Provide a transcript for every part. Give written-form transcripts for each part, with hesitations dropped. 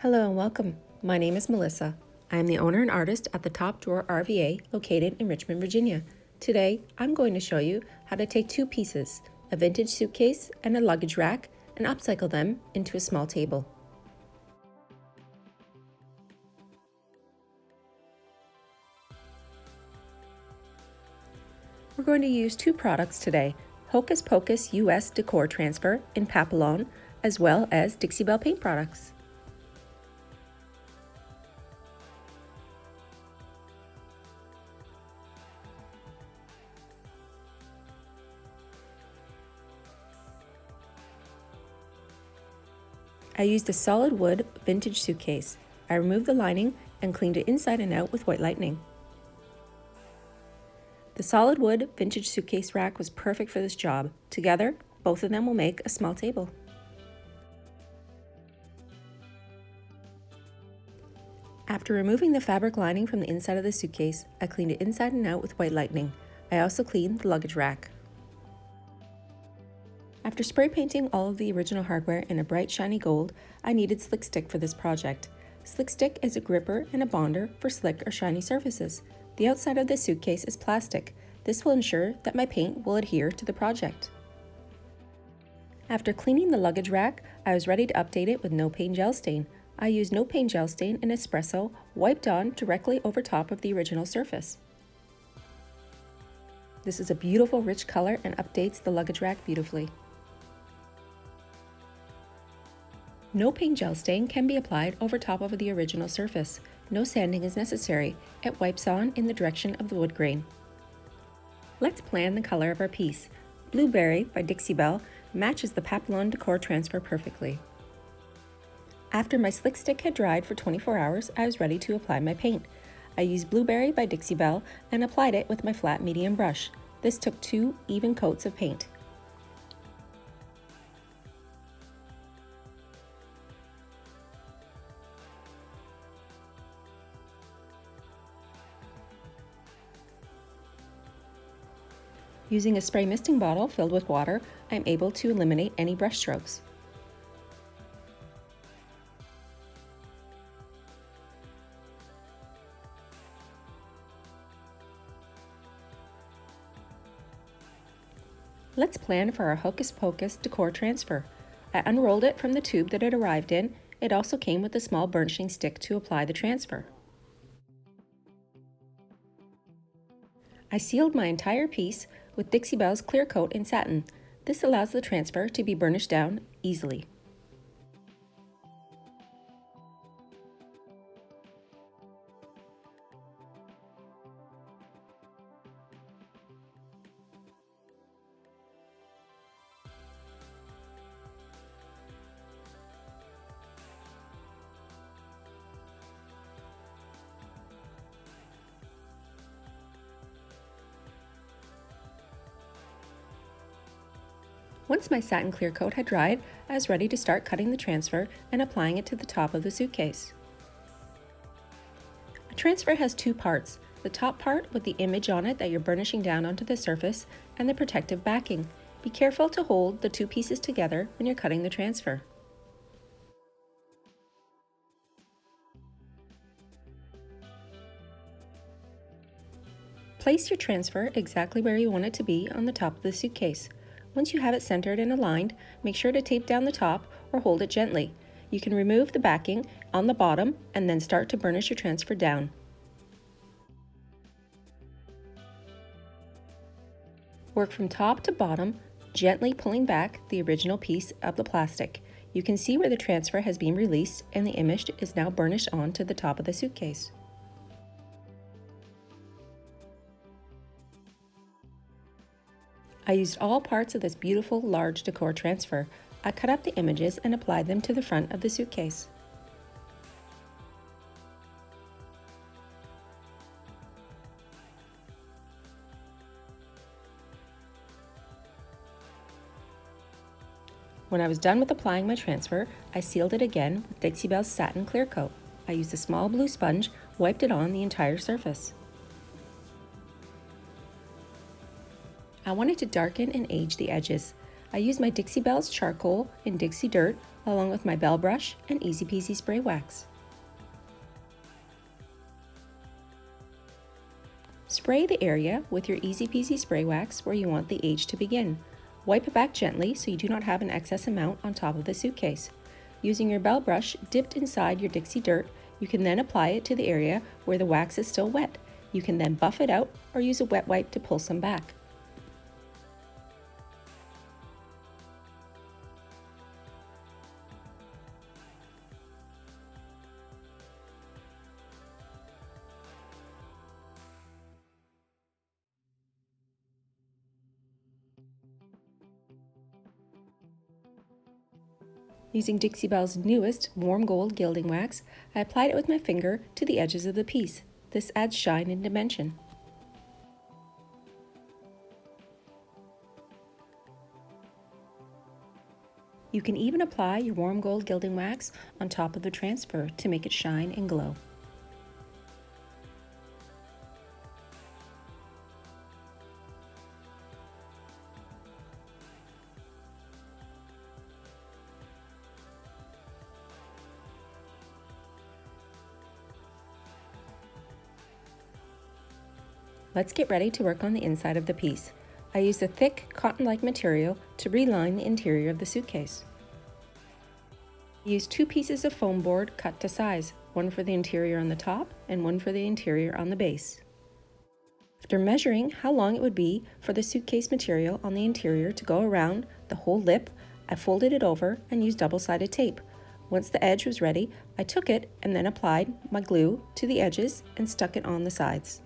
Hello and welcome. My name is Melissa. I am the owner and artist at the Top Drawer RVA located in Richmond, Virginia. Today, I'm going to show you how to take two pieces, a vintage suitcase and a luggage rack, and upcycle them into a small table. We're going to use two products today, Hokus Pokus U.S. Decor Transfer in Papillon, as well as Dixie Belle paint products. I used a solid wood vintage suitcase. I removed the lining and cleaned it inside and out with white lightning. The solid wood vintage suitcase rack was perfect for this job. Together, both of them will make a small table. After removing the fabric lining from the inside of the suitcase, I cleaned it inside and out with white lightning. I also cleaned the luggage rack. After spray painting all of the original hardware in a bright shiny gold, I needed Slick Stick for this project. Slick Stick is a gripper and a bonder for slick or shiny surfaces. The outside of the suitcase is plastic. This will ensure that my paint will adhere to the project. After cleaning the luggage rack, I was ready to update it with No Paint Gel Stain. I used No Paint Gel Stain in espresso wiped on directly over top of the original surface. This is a beautiful rich color and updates the luggage rack beautifully. No Paint Gel Stain can be applied over top of the original surface. No sanding is necessary. It wipes on in the direction of the wood grain. Let's plan the color of our piece. Blueberry by Dixie Belle matches the Papillon Decor Transfer perfectly. After my Slick Stick had dried for 24 hours, I was ready to apply my paint. I used Blueberry by Dixie Belle and applied it with my flat medium brush. This took 2 even coats of paint. Using a spray misting bottle filled with water, I am able to eliminate any brush strokes. Let's plan for our Hokus Pokus Decor Transfer. I unrolled it from the tube that it arrived in. It also came with a small burnishing stick to apply the transfer. I sealed my entire piece with Dixie Belle's clear coat in satin. This allows the transfer to be burnished down easily. Once my satin clear coat had dried, I was ready to start cutting the transfer and applying it to the top of the suitcase. A transfer has 2 parts, the top part with the image on it that you're burnishing down onto the surface and the protective backing. Be careful to hold the 2 pieces together when you're cutting the transfer. Place your transfer exactly where you want it to be on the top of the suitcase. Once you have it centered and aligned, make sure to tape down the top or hold it gently. You can remove the backing on the bottom and then start to burnish your transfer down. Work from top to bottom, gently pulling back the original piece of the plastic. You can see where the transfer has been released and the image is now burnished onto the top of the suitcase. I used all parts of this beautiful large decor transfer. I cut up the images and applied them to the front of the suitcase. When I was done with applying my transfer, I sealed it again with Dixie Belle's satin clear coat. I used a small blue sponge, wiped it on the entire surface. I wanted to darken and age the edges. I use my Dixie Belle's charcoal and Dixie Dirt along with my bell brush and Easy Peasy spray wax. Spray the area with your Easy Peasy spray wax where you want the age to begin. Wipe it back gently so you do not have an excess amount on top of the suitcase. Using your bell brush dipped inside your Dixie Dirt, you can then apply it to the area where the wax is still wet. You can then buff it out or use a wet wipe to pull some back. Using Dixie Belle's newest warm gold gilding wax, I applied it with my finger to the edges of the piece. This adds shine and dimension. You can even apply your warm gold gilding wax on top of the transfer to make it shine and glow. Let's get ready to work on the inside of the piece. I used a thick cotton-like material to reline the interior of the suitcase. I used 2 pieces of foam board cut to size, one for the interior on the top and one for the interior on the base. After measuring how long it would be for the suitcase material on the interior to go around the whole lip, I folded it over and used double-sided tape. Once the edge was ready, I took it and then applied my glue to the edges and stuck it on the sides.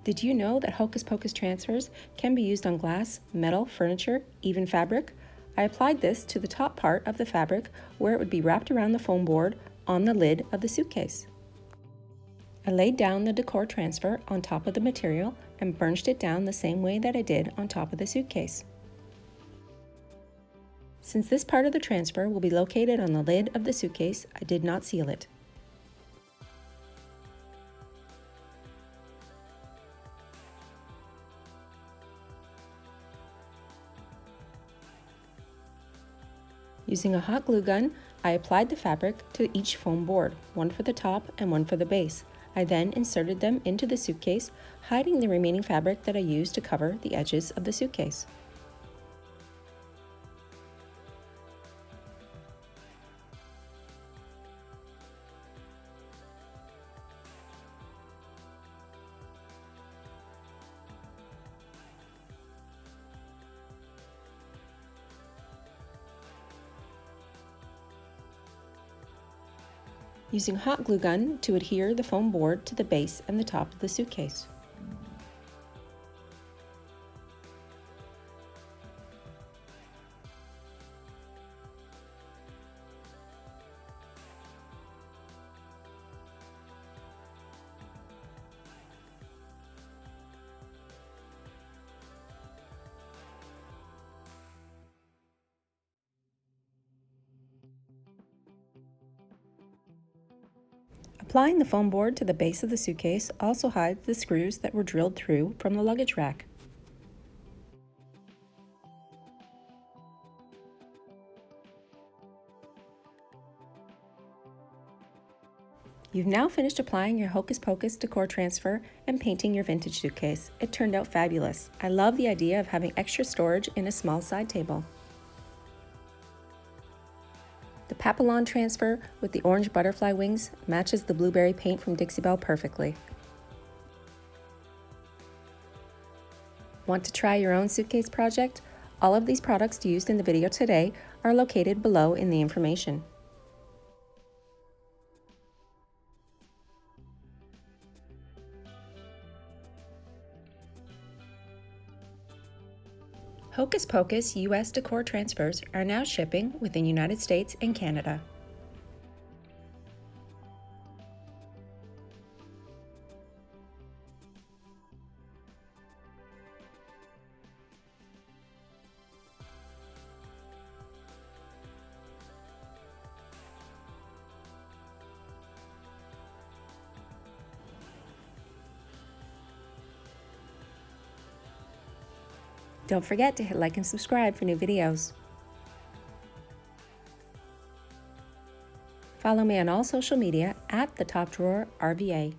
Did you know that Hokus Pokus transfers can be used on glass, metal, furniture, even fabric? I applied this to the top part of the fabric where it would be wrapped around the foam board on the lid of the suitcase. I laid down the Decor Transfer on top of the material and burnished it down the same way that I did on top of the suitcase. Since this part of the transfer will be located on the lid of the suitcase, I did not seal it. Using a hot glue gun, I applied the fabric to each foam board, one for the top and one for the base. I then inserted them into the suitcase, hiding the remaining fabric that I used to cover the edges of the suitcase. Using hot glue gun to adhere the foam board to the base and the top of the suitcase. Applying the foam board to the base of the suitcase also hides the screws that were drilled through from the luggage rack. You've now finished applying your Hokus Pokus Decor Transfer and painting your vintage suitcase. It turned out fabulous. I love the idea of having extra storage in a small side table. The Papillon transfer with the orange butterfly wings matches the blueberry paint from Dixie Belle perfectly. Want to try your own suitcase project? All of these products used in the video today are located below in the information. Hokus Pokus U.S. Decor Transfers are now shipping within United States and Canada. Don't forget to hit like and subscribe for new videos. Follow me on all social media at The Top Drawer RVA.